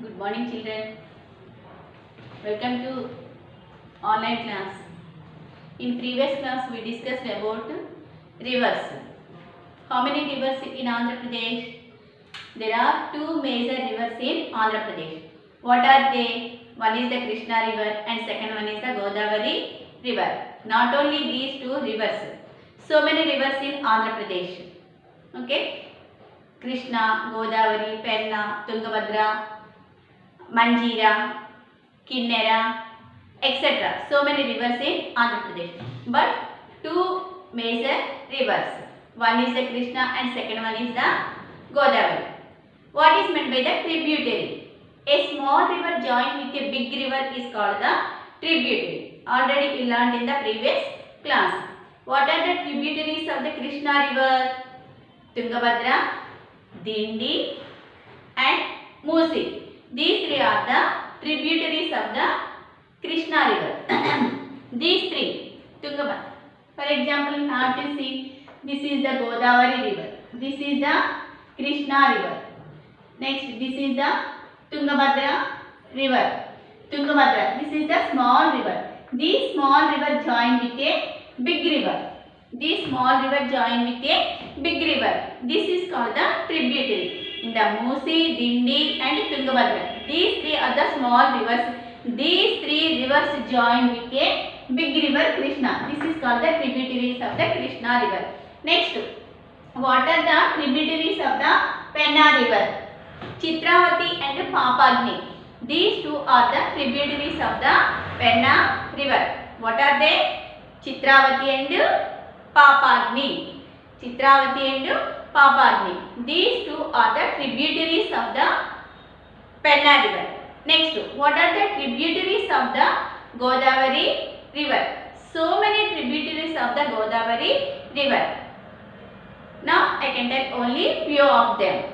Good morning, children. Welcome to online class. In previous class, we discussed about rivers. How many rivers in Andhra Pradesh? There are two major rivers in Andhra Pradesh. What are they? One is the Krishna river and second one is the Godavari river. Not only these two rivers, so many rivers in Andhra Pradesh. Okay? Krishna, Godavari, Penna, Tungabhadra, Manjira, Kinnera, etc. So many rivers in Andhra Pradesh. But two major rivers. One is the Krishna and second one is the Godavari. What is meant by the tributary? A small river joined with a big river is called the tributary. Already we learned in the previous class. What are the tributaries of the Krishna river? Tungabhadra, Dindi and Musi. These three are the tributaries of the Krishna river. These three, Tungabhadra. For example, you have to see this is the Godavari river. This is the Krishna river. Next, this is the Tungabhadra river. Tungabhadra. This is the small river. These small river join with a big river. These small river join with a big river. This is called the tributary. In the Musi, Dindi and Tungabhadra. These three are the small rivers. These three rivers join with a big river Krishna. This is called the tributaries of the Krishna river. Next, what are the tributaries of the Penna river? Chitravati and Papagni. These two are the tributaries of the Penna river. What are they? Chitravati and Papagni. Chitravati and Papagni. These two are the tributaries of the Penna river. Next, what are the tributaries of the Godavari river? So many tributaries of the Godavari river. Now I can tell only few of them.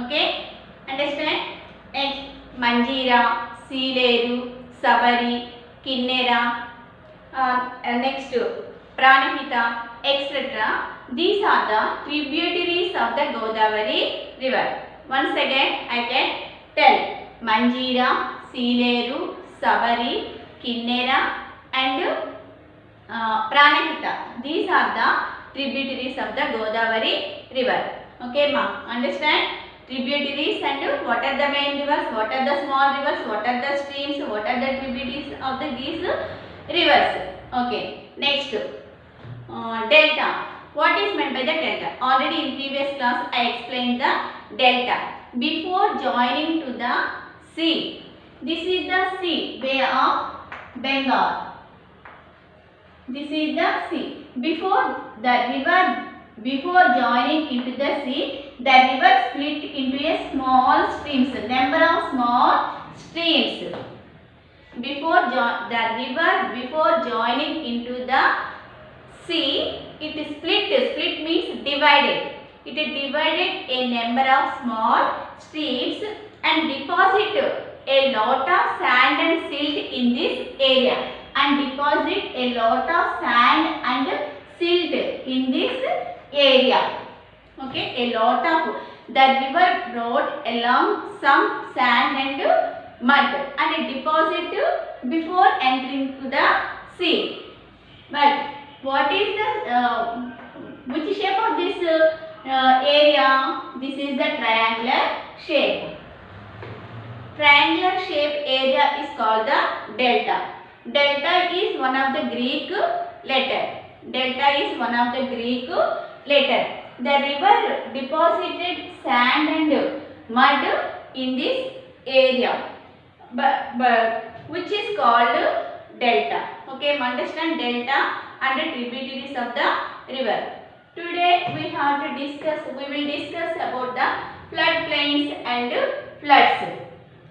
Okay? Understand? Next, Manjira, Seeleru, Sabari, Kinnera, next Pranahita, etc. These are the tributaries of the Godavari river. Once again, I can tell Manjira, Seeleru, Sabari, Kinnera and Pranahita. These are the tributaries of the Godavari river. Okay, ma? Understand? Tributaries and what are the main rivers, what are the small rivers, what are the streams, what are the tributaries of these rivers. Okay, next, delta. What is meant by the delta? Already in previous class I explained the delta. Before joining to the sea, this is the sea, Bay of Bengal. This is the sea. Before joining into the sea, the river split into a small streams, number of small streams. Before joining into the sea, it is split. Split means divided. It is divided a number of small streams and deposit a lot of sand and silt in this area. And deposit a lot of sand and silt in this area. Okay, a lot of the river brought along some sand and mud and deposit before entering to the sea. But what is the which shape of this area? This is the triangular shape. Triangular shape area is called the delta. Delta is one of the Greek letter. Delta is one of the Greek letter. The river deposited sand and mud in this area, but which is called delta. Okay, understand delta and the tributaries of the river. Today we will discuss about the floodplains and floods.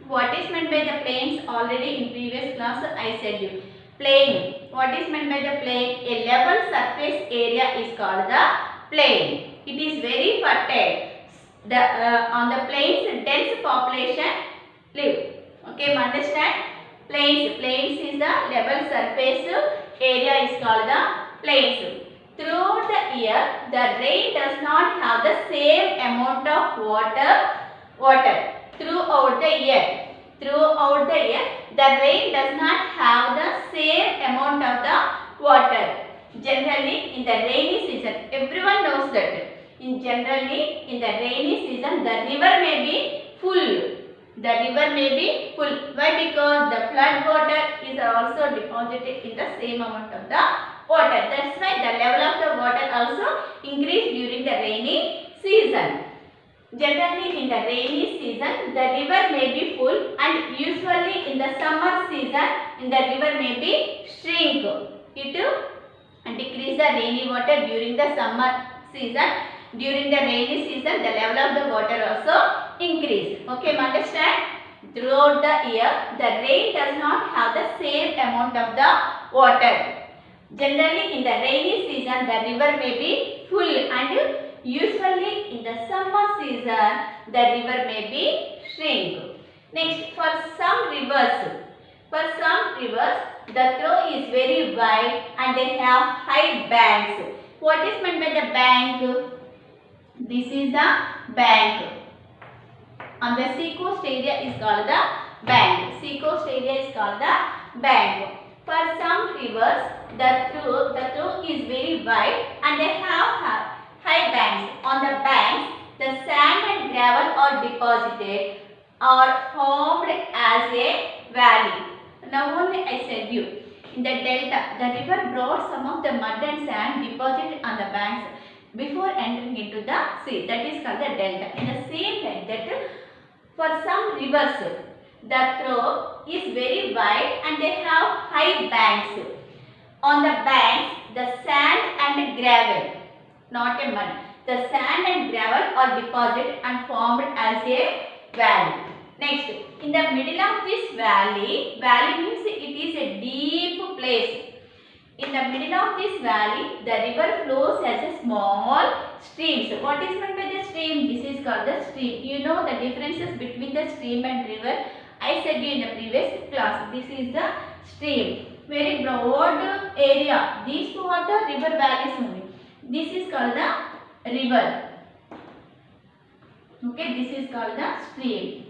What is meant by the plains? Already in previous class I said you. Plain. What is meant by the plain? A level surface area is called the plain. It is very fertile. On the plains, dense population live. Okay, understand? Plains. Plains is the level surface area is called the plains. Throughout the year, the rain does not have the same amount of water throughout the year. throughout the year, the rain does not have the same amount of the water. Generally, in the rainy season, everyone knows that. Generally, in the rainy season, the river may be full. The river may be full. Why? Because the flood water is also deposited in the same amount of the water. That's why the level of the water also increase during the rainy season. Generally, in the rainy season, the river may be full, and usually in the summer season, the river may be shrink. It decrease the rainy water during the summer season. During the rainy season, the level of the water also increase. Okay, understand? Throughout the year, the rain does not have the same amount of the water. Generally, in the rainy season, the river may be full, and usually in the summer season, the river may be shrink. Next, for some rivers, the throw is very wide and they have high banks. What is meant by the bank? This is the bank. On the seacoast area is called the bank. Seacoast area is called the bank. For some rivers, the throw is very wide and they have high banks. On the banks, the sand and gravel are deposited or formed as a valley. Now only I said you, in the delta, the river brought some of the mud and sand deposited on the banks before entering into the sea. That is called the delta. In the same way that for some rivers, the throw is very wide and they have high banks. On the banks, the sand and gravel, not a mud, the sand and gravel are deposited and formed as a valley. Next, in the middle of this valley means it is a deep place. In the middle of this valley, the river flows as a small stream. So, what is meant by the stream? This is called the stream. You know the differences between the stream and river. I said you in the previous class. This is the stream. Very broad area. These two are the river valleys only. This is called the river. Okay, this is called the stream.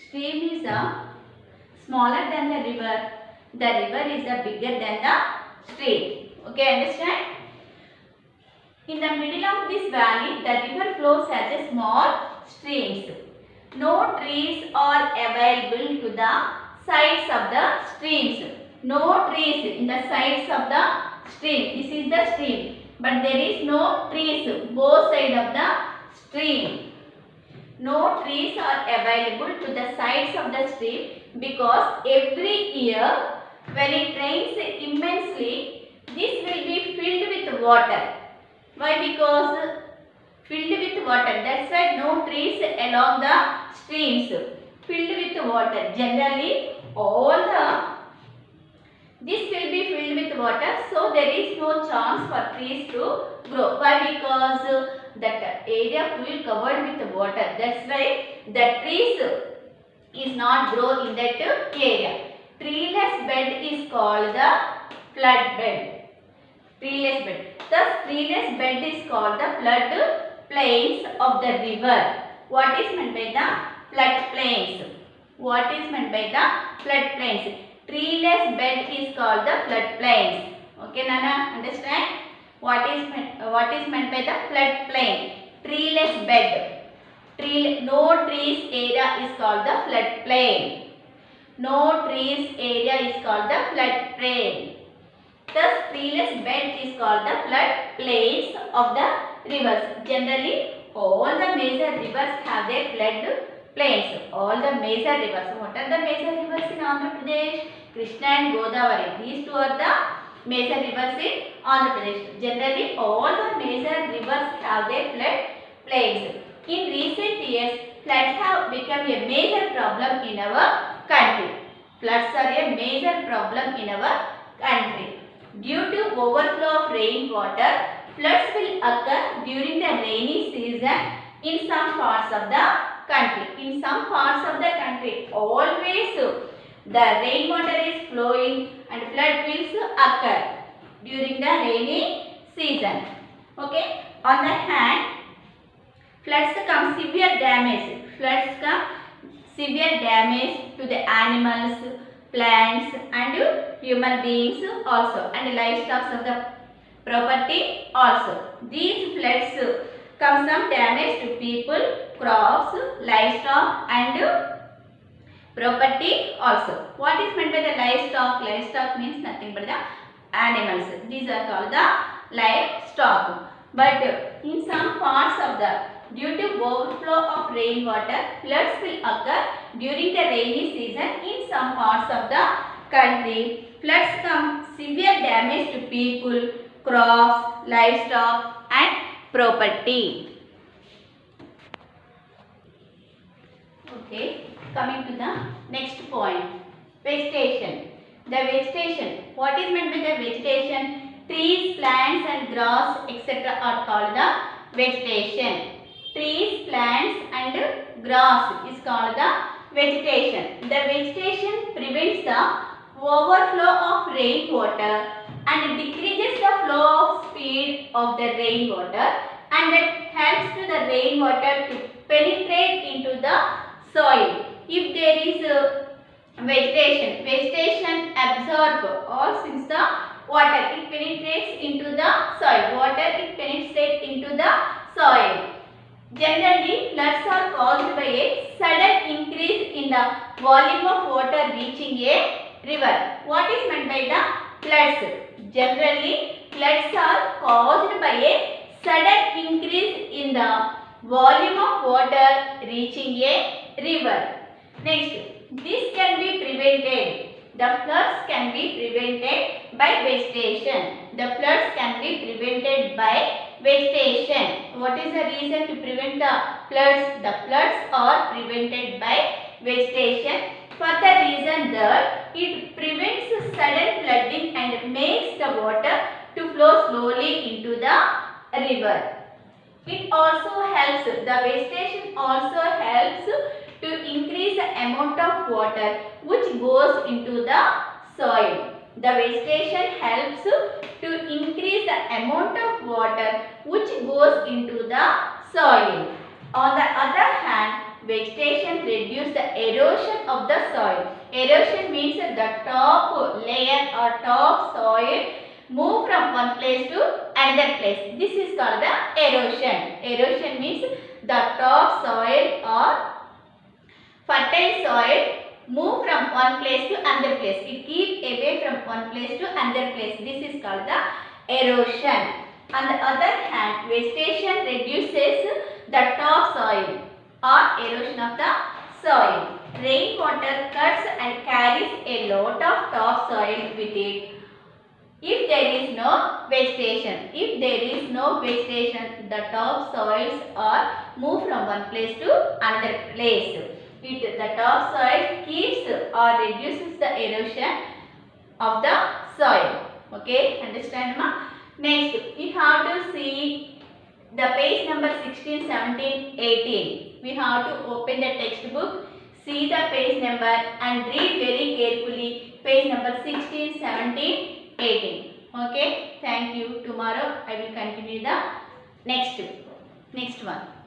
Stream is smaller than the river. The river is bigger than the stream. Okay, understand? In the middle of this valley, the river flows as a small streams. No trees are available to the sides of the streams. No trees in the sides of the stream. This is the stream. But there is no trees both sides of the stream. No trees are available to the sides of the stream because every year when it rains immensely, this will be filled with water. Why? Because filled with water. That's why no trees along the streams. Filled with water. Generally, this will be filled with water, so there is no chance for trees to grow. Why? Because that area full covered with water. That's why the trees is not grow in that area. Treeless bed is called the flood bed. Treeless bed. Thus, treeless bed is called the flood plains of the river. What is meant by the flood plains? What is meant by the flood plains? Treeless bed is called the flood plains. Okay, Nana, understand? What is meant by the flood plain? Treeless bed. No trees area is called the flood plain. No trees area is called the flood plain. Thus, treeless bed is called the flood plains of the rivers. Generally, all the major rivers have their flood plains. All the major rivers. What are the major rivers in Andhra Pradesh? Krishna and Godavari. These two are the major rivers in Andhra Pradesh. Generally, all the major rivers have their flood plains. In recent years, floods have become a major problem in our country. Floods are a major problem in our country. Due to overflow of rainwater, floods will occur during the rainy season in some parts of the country. In some parts of the country, always the rainwater is flowing and flood will occur during the rainy season. Okay. On the hand, floods cause severe damage. floods come severe damage to the animals, plants and human beings also, and livestock of the property also. These floods come some damage to people, crops, livestock and property also. What is meant by the livestock? Livestock means nothing but the animals. These are called the livestock. But in some parts of the, due to overflow of rainwater, floods will occur during the rainy season in some parts of the country. Floods come severe damage to people, crops, livestock and property. Okay, coming to the next point, vegetation. The vegetation, what is meant by the vegetation? Trees, plants and grass etc. are called the vegetation. Trees, plants and grass is called the vegetation. The vegetation prevents the overflow of rainwater and decreases the flow of speed of the rainwater, and it helps to the rainwater to penetrate into the soil. If there is vegetation absorb or since the water, it penetrates into the soil. Water it penetrates into the soil. Generally, floods are caused by a sudden increase in the volume of water reaching a river. What is meant by the floods? Generally, floods are caused by a sudden increase in the volume of water reaching a river. Next, this can be prevented. The floods can be prevented by vegetation. The floods can be prevented by vegetation. What is the reason to prevent the floods? The floods are prevented by vegetation for the reason that it prevents sudden flooding and makes the water to flow slowly into the river. It also helps, the vegetation also helps to increase the amount of water which goes into the soil. The vegetation helps to increase the amount of water which goes into the soil. On the other hand, vegetation reduces the erosion of the soil. Erosion means the top layer or top soil move from one place to another place. This is called the erosion. Erosion means the top soil or fertile soil move from one place to another place. It keeps away from one place to another place. This is called the erosion. On the other hand, vegetation reduces the top soil or erosion of the soil. Rainwater cuts and carries a lot of top soil with it. If there is no vegetation, the top soils are moved from one place to another place. The top soil keeps or reduces the erosion of the soil. Okay, understand ma? Next, we have to see the page number 16, 17, 18. We have to open the textbook, see the page number and read very carefully page number 16, 17, 18. Okay, thank you. Tomorrow I will continue the next one.